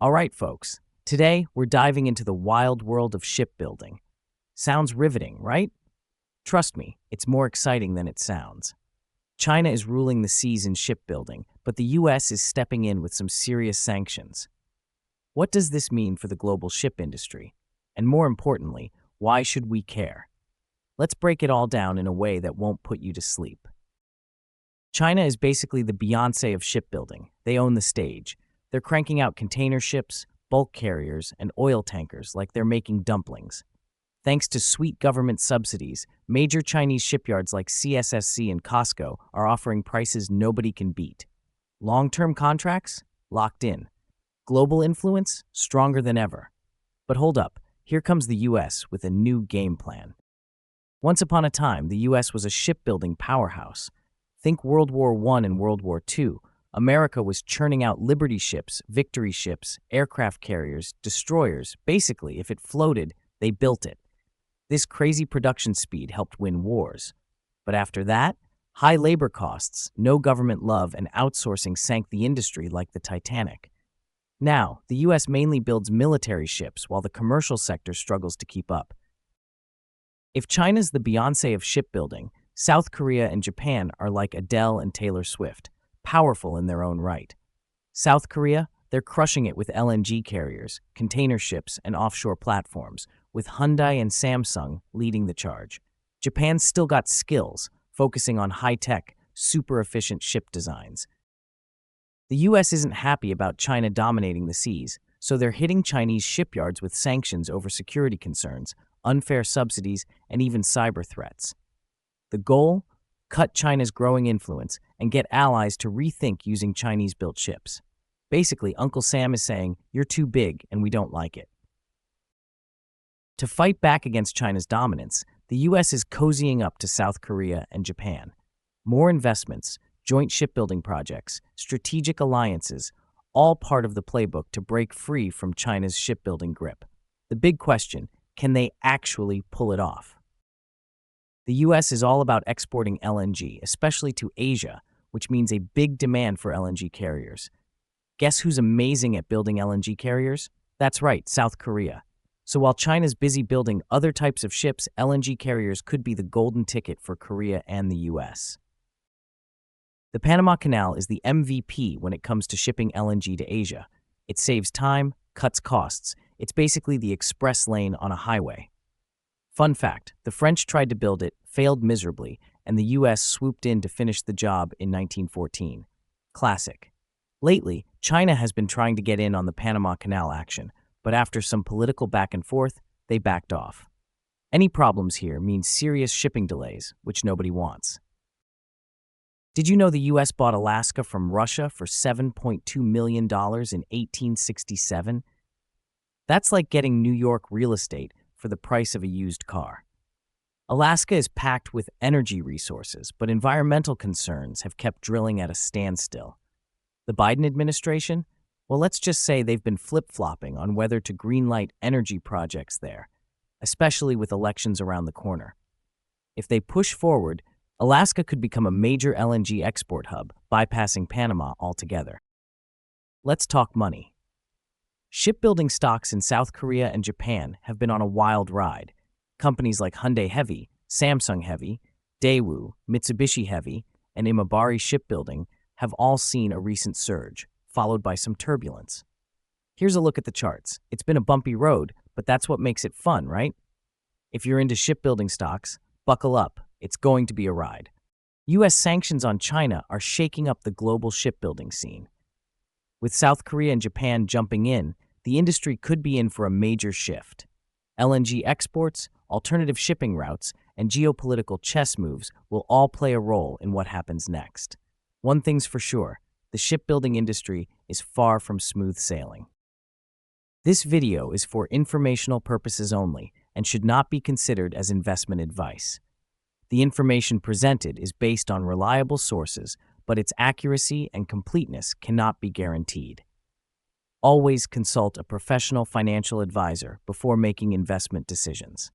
All right, folks. Today, we're diving into the wild world of shipbuilding. Sounds riveting, right? Trust me, it's more exciting than it sounds. China is ruling the seas in shipbuilding, but the US is stepping in with some serious sanctions. What does this mean for the global ship industry? And more importantly, why should we care? Let's break it all down in a way that won't put you to sleep. China is basically the Beyoncé of shipbuilding. They own the stage. They're cranking out container ships, bulk carriers, and oil tankers like they're making dumplings. Thanks to sweet government subsidies, major Chinese shipyards like CSSC and COSCO are offering prices nobody can beat. Long-term contracts? Locked in. Global influence? Stronger than ever. But hold up, here comes the US with a new game plan. Once upon a time, the US was a shipbuilding powerhouse. Think World War I and World War II. America was churning out Liberty ships, Victory ships, aircraft carriers, destroyers. Basically, if it floated, they built it. This crazy production speed helped win wars. But after that, high labor costs, no government love, and outsourcing sank the industry like the Titanic. Now, the US mainly builds military ships while the commercial sector struggles to keep up. If China's the Beyoncé of shipbuilding, South Korea and Japan are like Adele and Taylor Swift, powerful in their own right. South Korea, they're crushing it with LNG carriers, container ships, and offshore platforms, with Hyundai and Samsung leading the charge. Japan's still got skills, focusing on high-tech, super-efficient ship designs. The US isn't happy about China dominating the seas, so they're hitting Chinese shipyards with sanctions over security concerns, unfair subsidies, and even cyber threats. The goal? Cut China's growing influence and get allies to rethink using Chinese-built ships. Basically, Uncle Sam is saying, you're too big and we don't like it. To fight back against China's dominance, the US is cozying up to South Korea and Japan. More investments, joint shipbuilding projects, strategic alliances, all part of the playbook to break free from China's shipbuilding grip. The big question, can they actually pull it off? The US is all about exporting LNG, especially to Asia, which means a big demand for LNG carriers. Guess who's amazing at building LNG carriers? That's right, South Korea. So while China's busy building other types of ships, LNG carriers could be the golden ticket for Korea and the US. The Panama Canal is the MVP when it comes to shipping LNG to Asia. It saves time, cuts costs. It's basically the express lane on a highway. Fun fact, the French tried to build it, failed miserably, and the US swooped in to finish the job in 1914. Classic. Lately, China has been trying to get in on the Panama Canal action, but after some political back and forth, they backed off. Any problems here mean serious shipping delays, which nobody wants. Did you know the US bought Alaska from Russia for $7.2 million in 1867? That's like getting New York real estate for the price of a used car. Alaska is packed with energy resources, but environmental concerns have kept drilling at a standstill. The Biden administration? Well, let's just say they've been flip-flopping on whether to greenlight energy projects there, especially with elections around the corner. If they push forward, Alaska could become a major LNG export hub, bypassing Panama altogether. Let's talk money. Shipbuilding stocks in South Korea and Japan have been on a wild ride. Companies like Hyundai Heavy, Samsung Heavy, Daewoo, Mitsubishi Heavy, and Imabari Shipbuilding have all seen a recent surge, followed by some turbulence. Here's a look at the charts. It's been a bumpy road, but that's what makes it fun, right? If you're into shipbuilding stocks, buckle up. It's going to be a ride. US sanctions on China are shaking up the global shipbuilding scene. With South Korea and Japan jumping in, the industry could be in for a major shift. LNG exports, alternative shipping routes, and geopolitical chess moves will all play a role in what happens next. One thing's for sure, the shipbuilding industry is far from smooth sailing. This video is for informational purposes only and should not be considered as investment advice. The information presented is based on reliable sources, but its accuracy and completeness cannot be guaranteed. Always consult a professional financial advisor before making investment decisions.